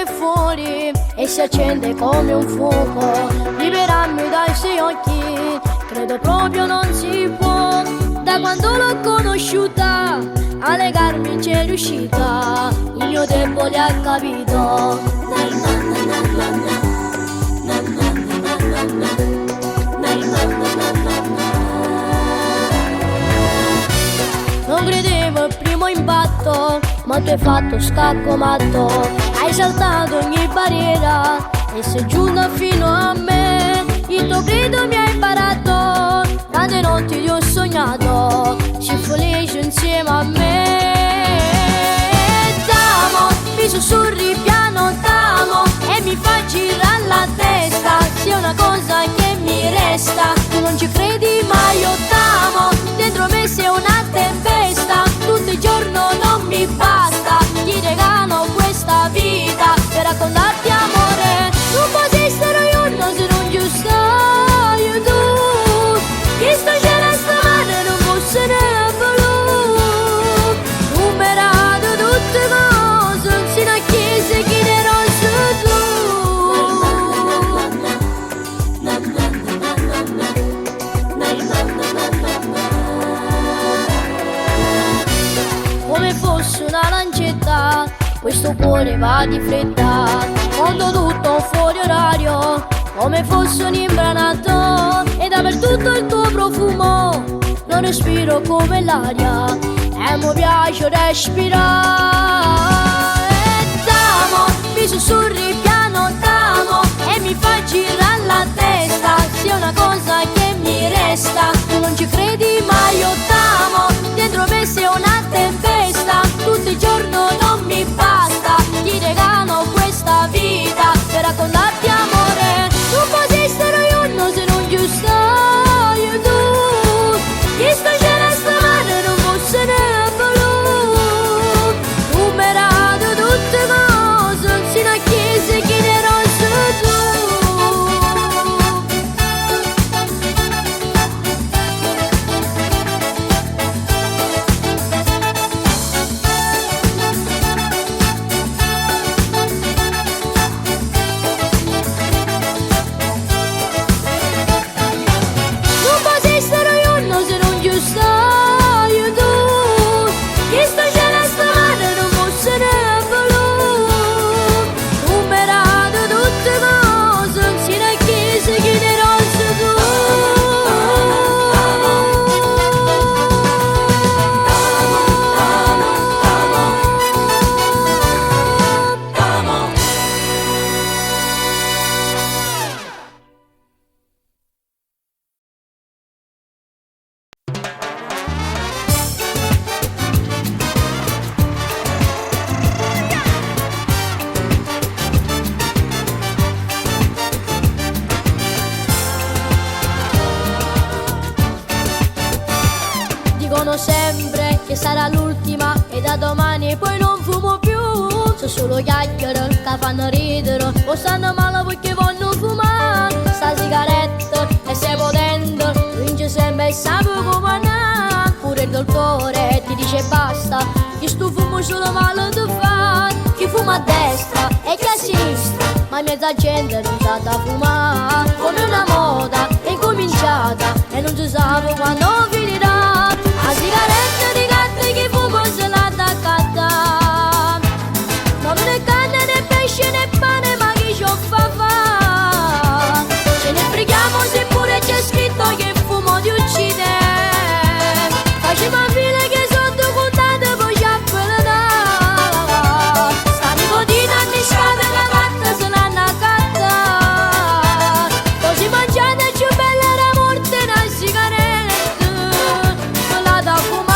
è fuori e si accende come un fuoco. Liberarmi dai suoi occhi, credo proprio non si può. Da quando l'ho conosciuta, a legarmi c'è riuscita, il mio debole ha capito. Non credevo al primo impatto, ma tu hai fatto scacco matto. Hai saltato ogni barriera e sei giunta fino a me. Il tuo grido mi ha imparato, tante notti ti ho sognato, si felice insieme a me. T'amo, mi sussurri piano t'amo e mi fa girare la testa. Sia una cosa che mi resta, tu non ci credi ma io t'amo. Dentro me sei una tempesta, tutto il giorno non mi basta. Ti regalo questa vita per raccontarti amore. Non può esistere io, no, se non ci stai tu. Che sto cielo stamane non fosse ne voluto. Numerato tutte cose, sino a chiese chi ne rosso tu. Come fosse una lancetta, questo cuore va di fretta, mondo tutto fuori orario, come fosse un imbranato, e dappertutto il tuo profumo, non respiro come l'aria, e mi piace respirare. T'amo, mi sussurri piano t'amo, e mi fa girare la testa, sia una cosa che mi resta, tu non ci credi ma io t'amo, dentro me sei una tempesta, tutto il giorno non mi basta, ti regalo questa vita per raccontarti amore. Non può esistere io, no, se non ci stai tu. Che sto cielo stamane non fosse ne voluto. Numerato tutte cose, sino a chiese chi ne rosso tu. Dicono sempre che sarà l'ultima e da domani poi non fumo più. Sono solo chiacchiere che fanno ridere o stanno male perché vogliono fumare. Sta sigaretta e sei potente, vince sempre e sape come andare. Pure il dottore ti dice basta, che sto fumo solo male ti fa. Chi fuma a destra e chi a sinistra, ma mezza gente non sa da fumare. Come una moda è incominciata e non si sa quando finirà. La sigaretta di gatte che fumo se l'ha attaccata, ma non è carne né pesce né pane, ma chi ci fa? Ce ne freghiamo se pure c'è scritto che il fumo ti uccide. Facciamo file che sotto contate poi ci appellano. Sta nicotina annisciata che fatta se l'hanno accatta. Così mangiate più bella la morte una sigaretta, quella da fumare.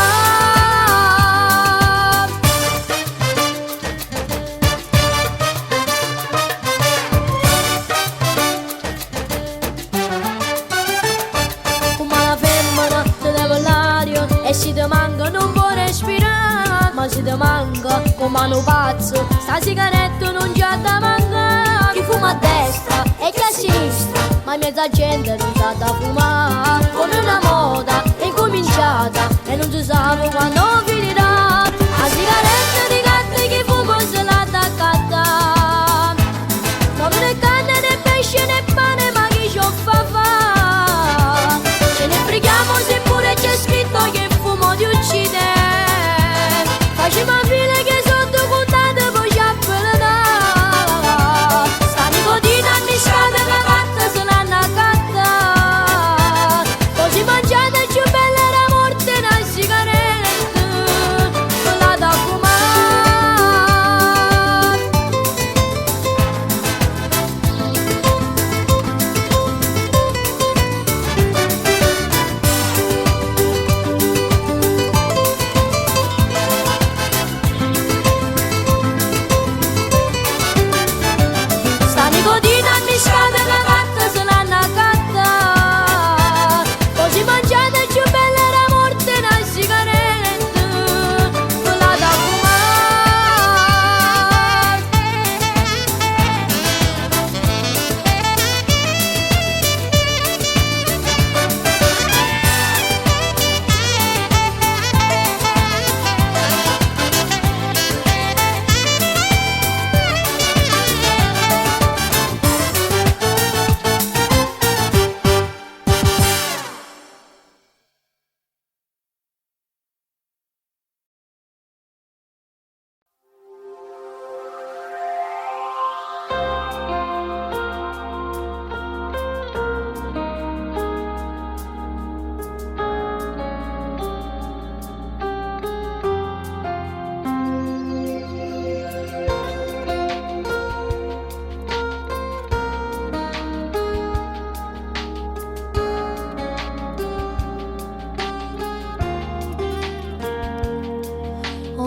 Fuma la femmina, ti leva l'aria e si ti manca non può respirare. Ma si ti manca come un pazzo, sta sigaretta non già da manca. Chi fuma a destra e chi a sinistra, ma mezza gente non sa da fumare. Come una moda è incominciata e non si sa quando finirà. La sigaretta di gatte che fumo se l'ha attaccata,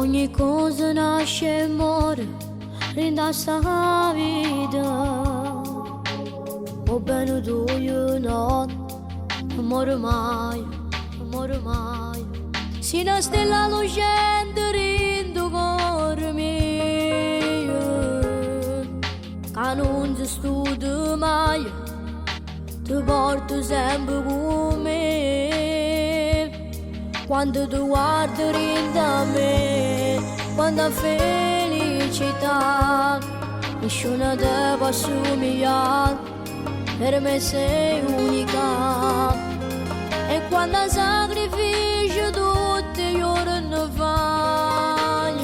ogni cosa nasce e muore, rinda sta vita. O bene tu io non muore mai, non muore mai. Si una stella lucente rindo cuore mio, che non si studia mai, ti porto sempre con me. Quando tu guardi rinda me, quando felicità, nessuna te può somigliare, per me sei unica. E quando sacrificio tutti i giorni fai,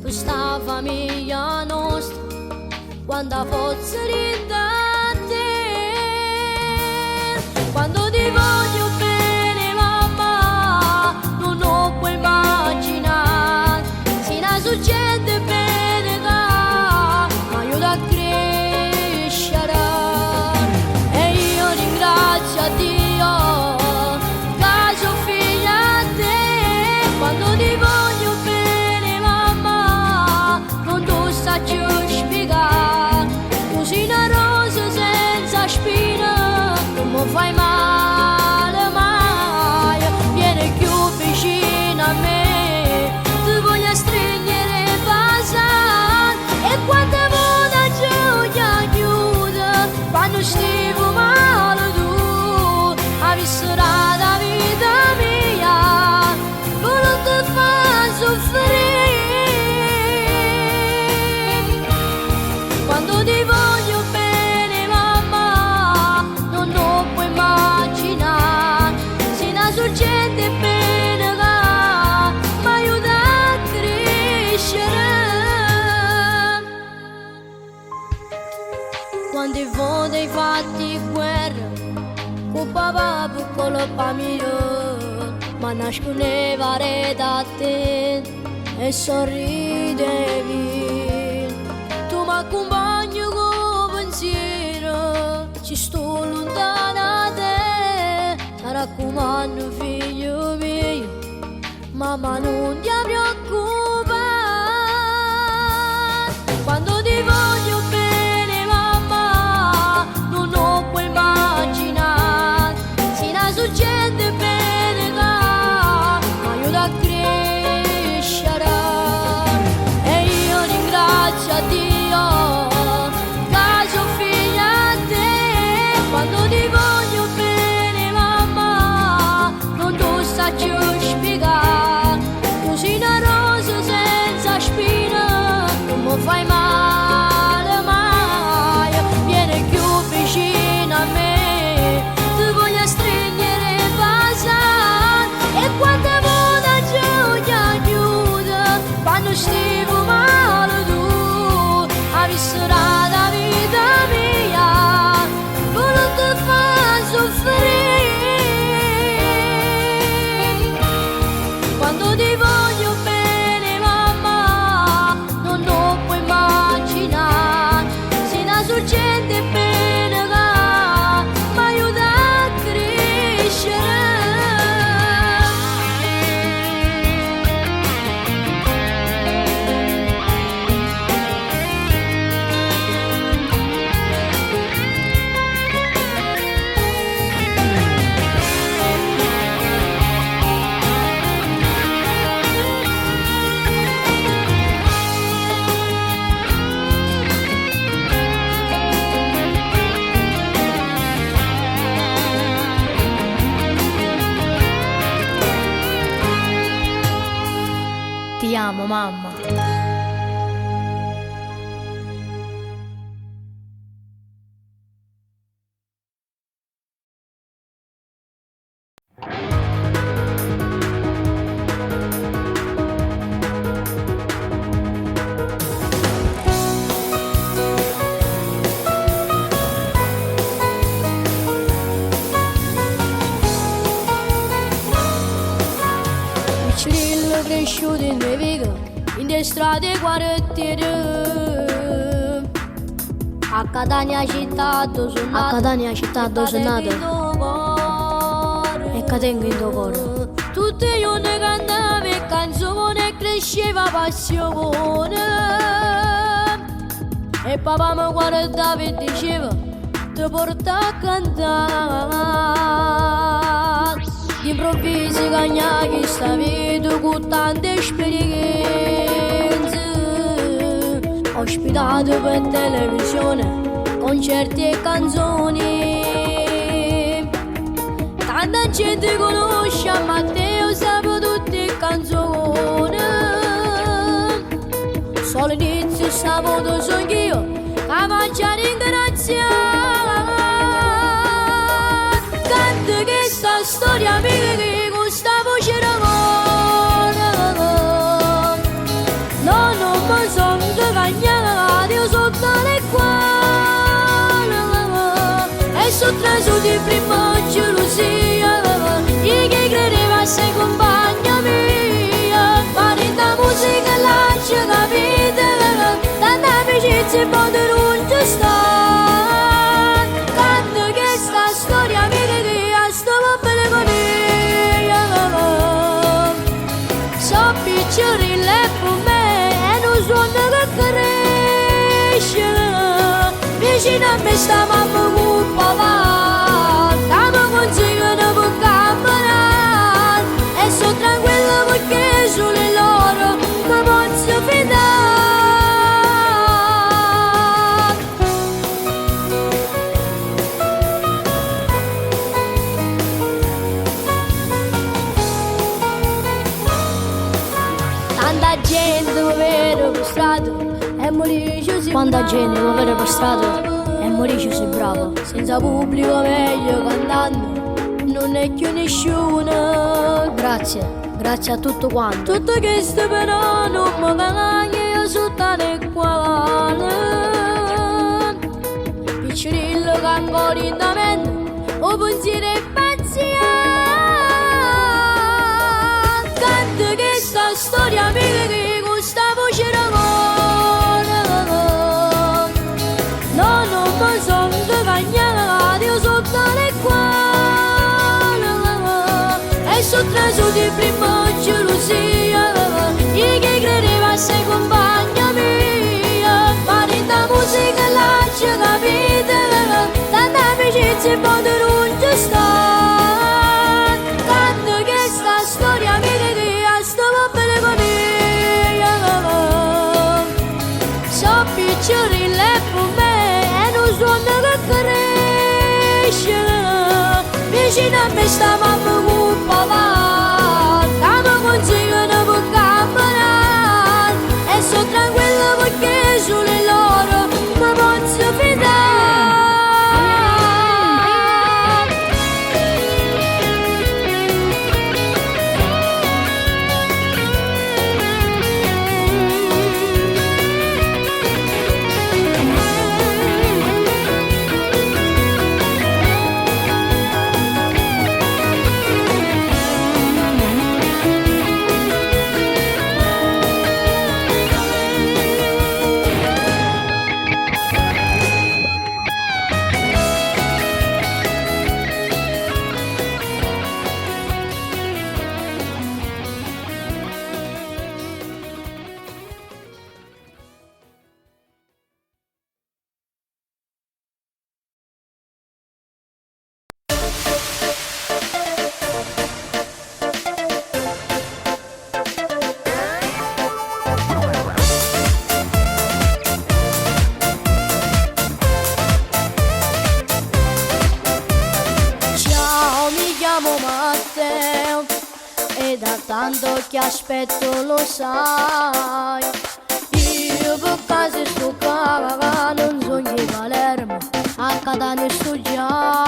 per sta famiglia nostra, quando forza rinda te. Quando ti voglio bene mamma, non ho puoi immaginare, se ne succede bene che mi aiuta a crescere. E io ringrazio a Dio che sono figlia a te. Quando ti voglio bene mamma, non ti saggio spiegare, tu sei una rosa senza spina, non mi fai male mai. Vieni più vicino a me, ti voglio stringere e baciare. E quando vuoi gioia chiude, quando stivo male tu hai vissuto la vita mia, non ti far soffrire. Quando ti voglio bene mamma, non lo puoi immaginare, se ne succede bene che mi aiuta a crescere. Quante volte hai fatto guerra con papà piccolo mio, ma nascondeva da te e sorridevi. Tu mi accompagni con pensiero, ci sto lontana da te. Mi raccomando figlio mio, mamma non ti preoccupare. Quando ti voglio bene mamma, non lo puoi immaginare, se ne succede bene che mi aiuta a crescere. E io ringrazio a Dio che sono figlia a te. Quando ti voglio bene mamma, non ti saggio spiegare, tu sei una rosa senza spina, non mi fai male mai. Vieni più vicino a me, ti voglio stringere e baciare. E quando vuoi gioia chiude, quando stivo male tu hai vissuto la vita mia, non ti far soffrire. Quando ti voglio bene mamma, non lo puoi immaginare, se ne succede bene che mi aiuta a crescere. Ti amo mamma. Uccello cresciuto in due vighe, in le strade quartiere. A Catania città dove sono nato, e che tengo in tuo cuore. Tutti i giorni cantavo e canzone e cresceva passione. E papà mi guardava e diceva ti porta a cantare. D'improvviso cagna questa vita con tante esperienze. Ospitato per televisione, concerti e canzoni. Tanta gente conosce a Matteo, sape tutte le canzoni. Solo inizio sabato sono io, a mangiare ringraziare. Canto questa storia mia che con sta voce d'amore. No, non mi sono cagnata, io sono tale quale. E sono traso di prima gelosia, io che credeva essere compagna mia. Marita musica lascia capire, tanta amicizia poi non ci sta. Canto questa storia mia che stava bene con io. So picciarille per me e non suono che cresce. Vicino a me sta mamma con papà, che mi consigliano per camminare. E sono tranquilla perché solo loro mi posso fidare. Tanta gente mi vede per strada e mi dice sei quanta gente mi vede per strada e mi dice sei bravo. Senza pubblico meglio cantando, non è più nessuno. Grazie, grazie a tutto quanto. Tutto questo però non mi cagna, io sono tale quale. Piccirillo che ancora in da mente, o pensiero e pazzia. Canto questa storia mia che con sta voce d'amore. No, non mi sono cagnata, io sono tale quale. E sono traso di prima gelosia, io che credeva essere compagna mia. Marita musica lascia capire, tanta amicizia poi non ci sta. Canto questa storia mia che stava bene con io. So picciarille per me e non suono che cresce. Vicino a me sta mamma con papà, che mi consigliano per camminare. E sono tranquilla perché solo loro mi posso fidare. E da tanto che aspetto lo sai. Io per caso sto qua, non sogno di Palermo, a Catania sto già.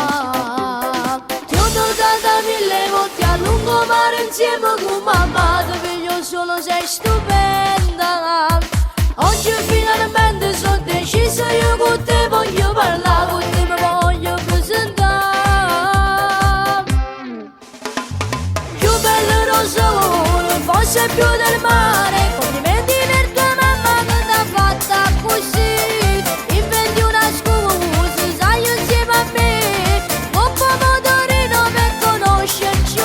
Ti ho notata mille volte a lungomare insieme con mamma, ti vedo solo sei stupenda. Oggi finalmente sono decisa, io con te voglio parlare, con te mi voglio presentare. Forse più del mare, complimenti per tua mamma che t'ha fatta così. Inventi una scusa, sai insieme a me, un po' motorino per conoscerci.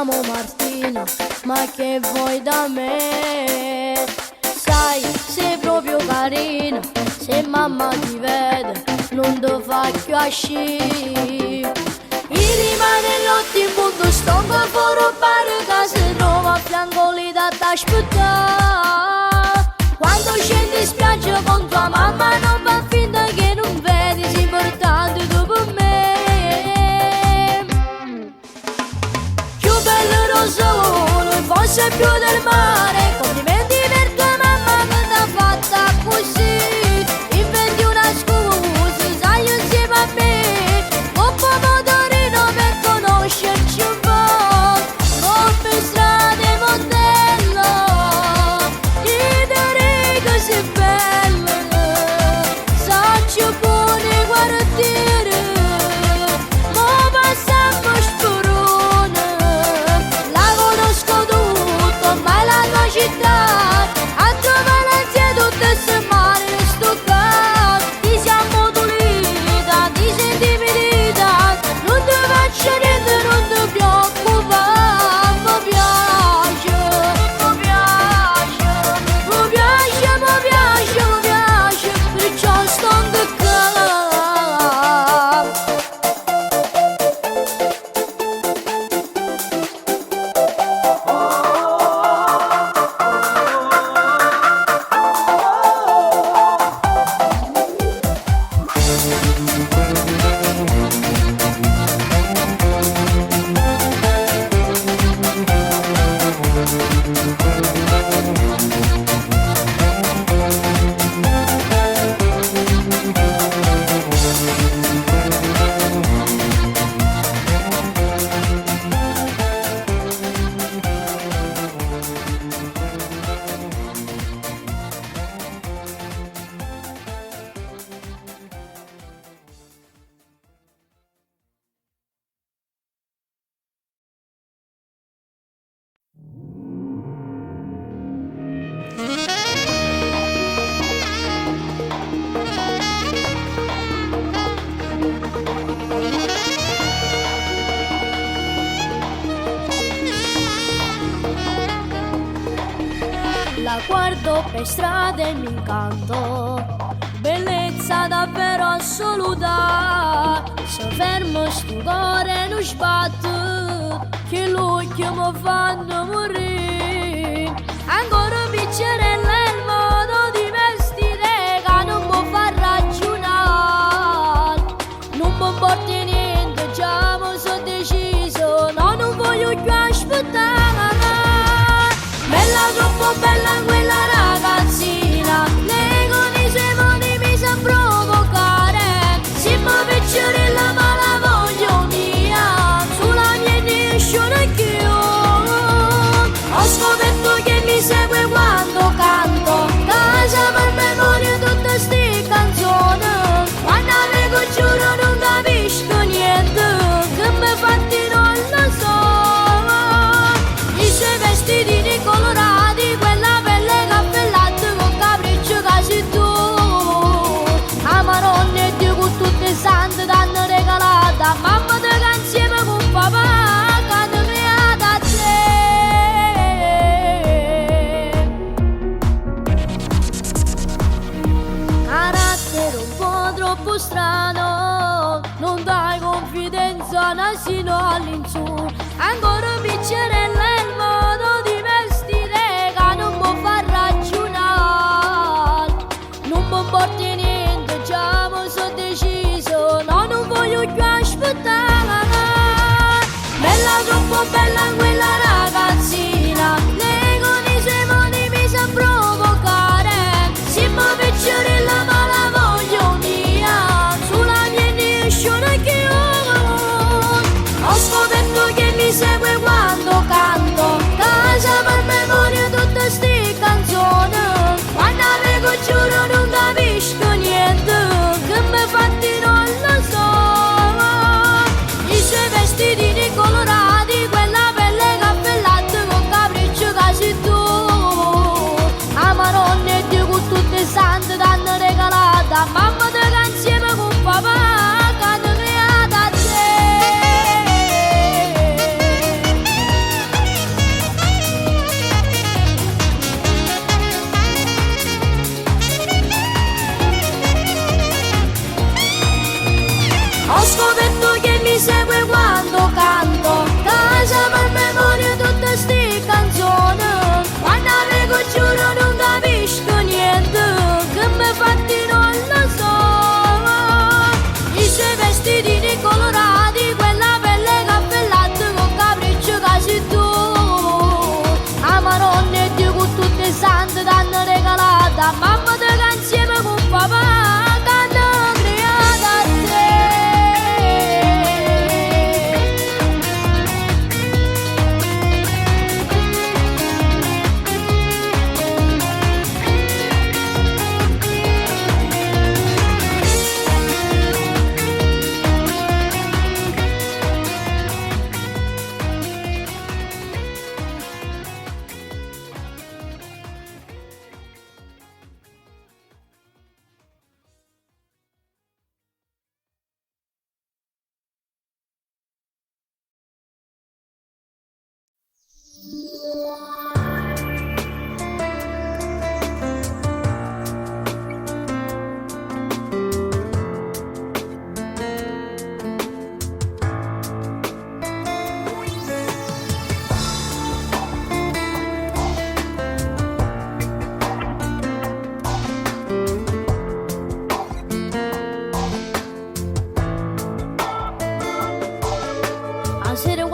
chiamo Martina, ma che vuoi da me? Sai, sei proprio carina, se mamma ti vede non ti fa più uscire. I rimane notte in punto stonco fuori pare che si trova a fianco lì da t'aspettare. Quando scendi in spiaggia con tua mamma non fa finta che non vedi, sei importante dopo me. Più bello rosso, forse più del mare, complimenti per tua mamma che t'ha fatta così. Inventi una scusa, sai insieme a me, un po' motorino per conoscerci un po'. Come strade modello, idee che sei bella, sacci buone guardiere, mo passiamo sporone. La conosco tutto, ma la tua città, a trovare l'ansia tutte se male sto caso. Ti siamo dolita, ti senti finita, non ti faccio niente, non ti preoccupare. Mi piace, mi piace, mi piace, mi piace, mi piace, perciò sto qua. La guardo per strada e mi incanto, bellezza davvero assoluta. Se fermo sto cuore non sbatte, che l'occhio mi fanno morire. Ancora piccerella è il modo di vestire che non mi fa ragionare. Non mi importa niente, già mi sono deciso, no, non voglio più aspettare. Bella, troppo bella quella ragazzina, lei con i suoi modi mi sa provocare. Se mi piccerella ma la voglio mia, sulla mia nessuno più. Ho scoperto che mi segue quando canto, casa per memoria tutte ste canzoni. Quando leggo giuro non capisco niente, che mi fatti non lo so. I suoi vestitini colorati, quella pelle cappellata con capriccio quasi tu. A Maronna e Dio con tutte le sante t'hanno regalata, mamma te che insieme con papà che hanno creata a te. Carattere un po' troppo strano, non dai confidenza nasino all'insù. Ancora piccerella è il modo di vestire che non mi fa ragionare. Non mi importa niente, già mi sono deciso, no, non voglio più aspettare. Bella, troppo bella quella ragazzina, lei con i suoi modi mi sa provocare. Se mi piccerella ma la voglio mia, sulla mia nessuno più. Ho scoperto che mi segue quando canta.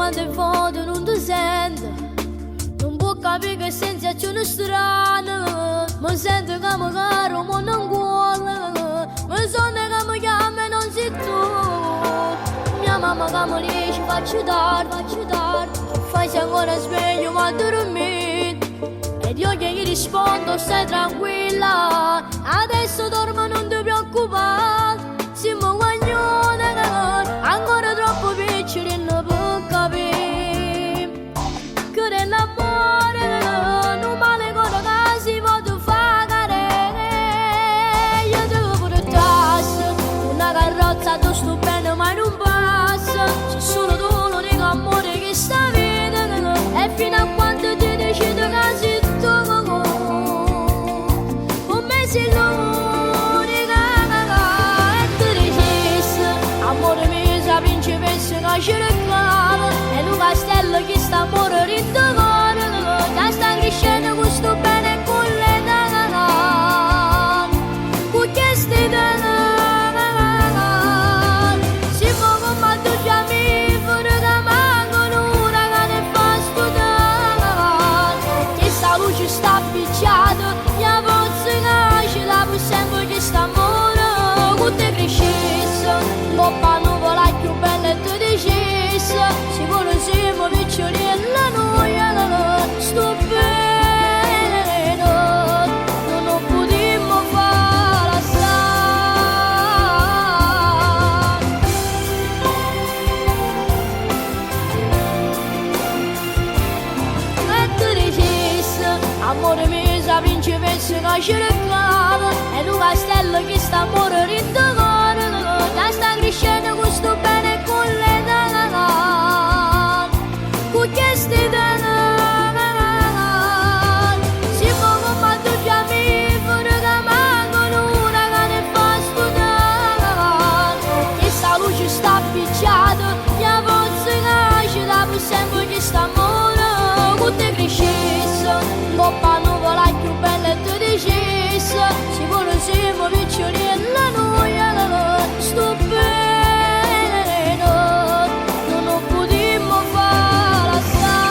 quando in fondo non ti sente. Non può capire che sensazione strana. Mi sento che mi caro, ma non vuole. Mi sento che mi chiama e non sei tu. Mia mamma che mi dice faccio tardi. Fai se ancora sveglio ma dormito. Ed io che gli rispondo stai tranquilla. Adesso dormo non ti preoccupare. Siamo guaglione, ancora troppo piccoli non può capire che nell'amore non vale quello che si può fare. Io devo portarsi una carrozza, tu sto bene ma non passa. Se solo tu l'unico amore che sta vita. E fino a quando ti decidi che sei tu, con me sei l'unica. Principessa che ci reclama e un castello che sta a morire in cuore, che sta crescendo questo bene con le dana, con queste dana. Si può combattere gli amici che mancano una che ne fa studiare, che sta luce sta appicciata, mia forza che ce la può sempre che sta a morire, con te crescessa, poppa nuvola più bella e tu dicessi, si vuole siamo piccoli e la noia, sto bene, non potremmo fare assai. E tu dicessi, amore mio, sa principessa che ci reclama, e un castello che sta a morire in cuore, che sta crescendo questo bene con le dana, con queste dana. Si può combattere gli amici che mancano una che ne fa studiare, che sta luce sta appicciata, mia forza che ce la può sempre che sta a morire, con te crescessa, poppa nuvola più bella e tu dicessi, si vuole siamo piccoli e la noia, sto bene, non potremmo fare assai.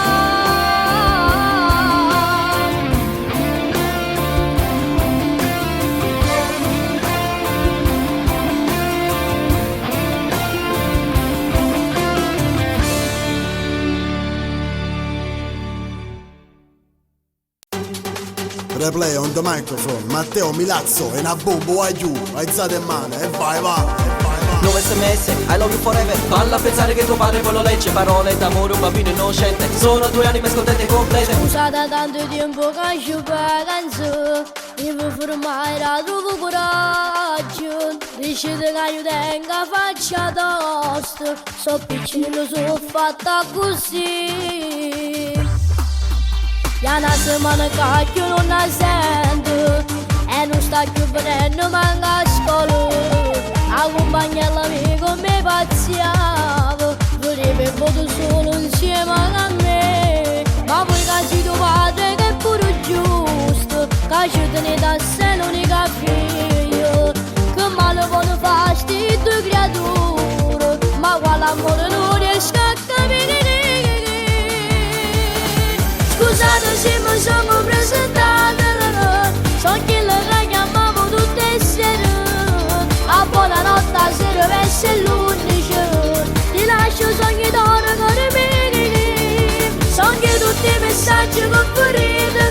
Replay on the microphone, Matteo Milazzo e una bombo a giù, alzate in mano e vai. 9 sms, I love you forever. Falla pensare che tuo padre poi lo legge. Parole d'amore, un bambino innocente. Sono 2 anime scontente e complete. Usata tanto tempo che ci vacanza, devo fermare la trovo coraggio. Decide che io tenga faccia tosta, so piccino, so fatta così. Ya una settimana che io non la sento e non sta più venendo manca a scuola. A compagna l'amico mi pazziavo, vorrebbe foto solo insieme a me. Ma poi che si tuo padre che è pure giusto, che ci tiene da sé l'unica figlio. Che male può fare sti due creature, ma quale amore non riesco a capire. Scusate se mi sono presentata, so che la chiamavo tutte e sere. A buonanotte a sera verso l'11, ti lascio sogni d'oro con me. Sogni tutti i messaggi che vorrete,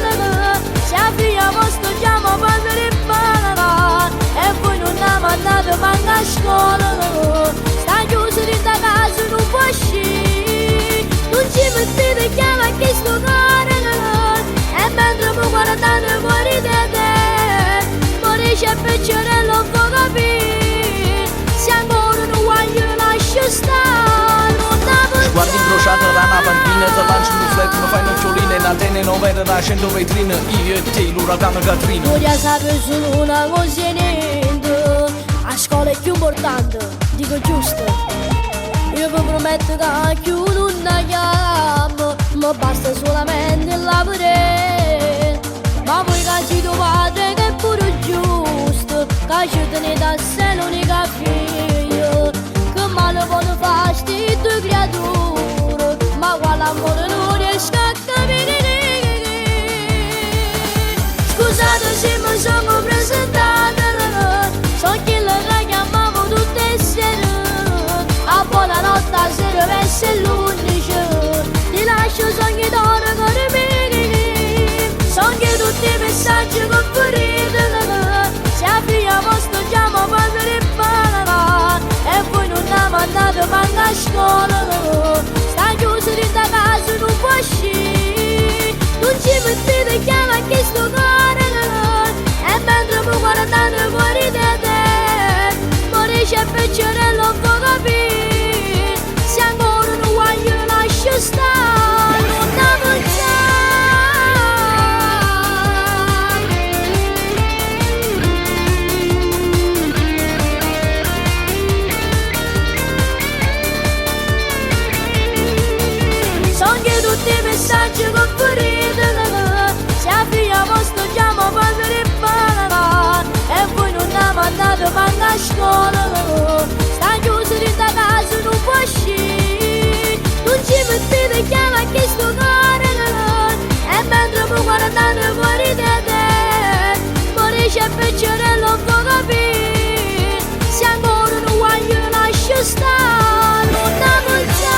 se avviamo sto chiamo quando ripara. E voi non la mandate manca a scuola, sta chiuso dentro a casa non può uscire. Non ci mettete chiama che sto cuore, e mentre mi guardate fuori da te, morisce peggiorello un po' capire. Se ancora non voglio lascio stare, non devo Guardi incrociato da una panchina, ti lancio un flat, mi fai noccioline, in antenne 9 da 100 vetrine, io e te, l'uragano Katrina. Voglio sapere solo una cosa e niente, a scuola è più importante, dico giusto. Io vi prometto che chiudo una chiama, ma basta solamente lavorare. Ma poi che ci tuo padre che è pure giusto, che ci tiene da sé l'unica figlio. Che male può fare sti due creature, messaggio con ferite, se avviamo sto chiamo quando ripara, e voi non la mandate manca a scuola, sta chiuso dentro a casa non può uscire, non ci mettete chiama che sto cuore, e mentre mi guardate fuori da te, morisce peggiorello non può capire, se ancora non voglio lascio stare, non la pensare. Tutti i messaggi con ferite, se avviamo sto chiamo quando ripara, e voi non la mandate manca a scuola, sta chiuso dentro a casa non può uscire, non ci mettete chiama che sto cuore, e mentre mi guardate fuori da te, morisce peggiorello non può capire, se ancora non voglio lascio stare, non la pensare.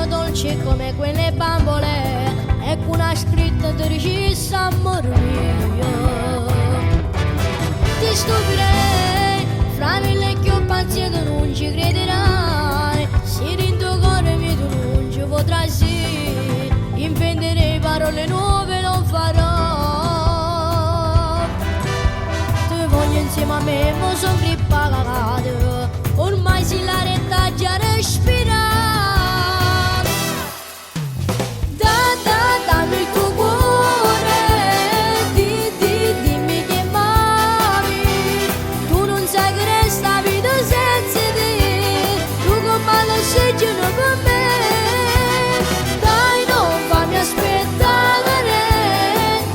Dolce come quelle bambole e con una scritta di regista amor mio, ti stupirei fra mille chioppanze tu non ci crederai, se in tuo cuore mi tu non ci potrai sì, inventerei parole nuove non farò, ti voglio insieme a me mo son grippa cagata, ormai si la retta già respira. Dammi il tuo cuore, dimmi che m'ami, tu non sai che resta vita senza te, tu come la sei per me, dai non fammi aspettare,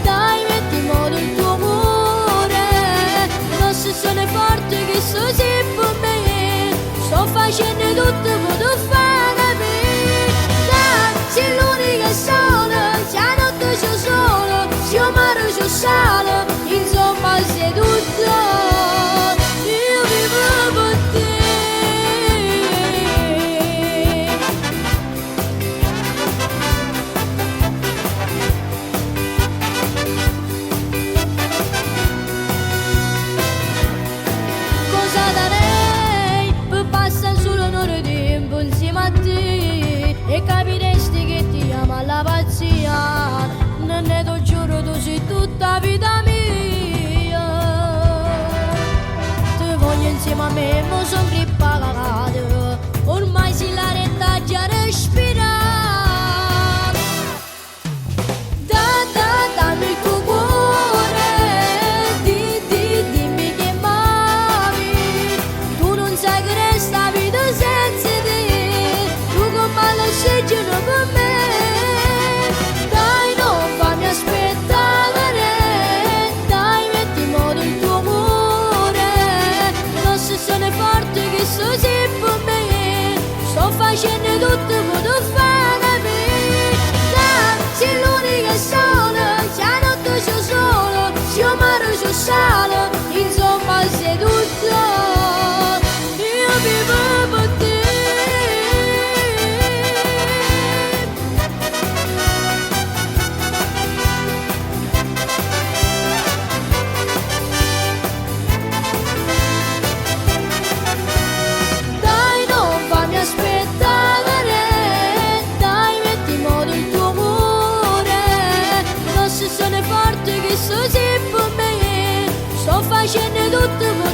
dai metti in modo il tuo cuore, non si sono forte che so sempre per me, sto facendo tutto per tu fare me, dai sei l'unica sola. Solo, se io mare io sale, insomma sei tutto, io vivo per te. Cosa darei per passare solo un'ora di tempo insieme a te e capiresti che ti ama la pazzia. Ne lo giuro tu sei tutta vita mia, ti voglio insieme a me mo son grippa cagata, ormai si la retta già respira, dammi il tuo cuore, dimmi che m'ami, tu non sai che resta vita senza te, tu come la sei per me. Facendo tutto per tu fare me, dai, sei l'unica sola, se la notte sono solo, se io mare io sale, insomma sei tutto, io vivo per te. Dai, non fammi aspettare, dai, metti in modo il tuo cuore, non si sono forte che so sempre me, sto facendo tutto per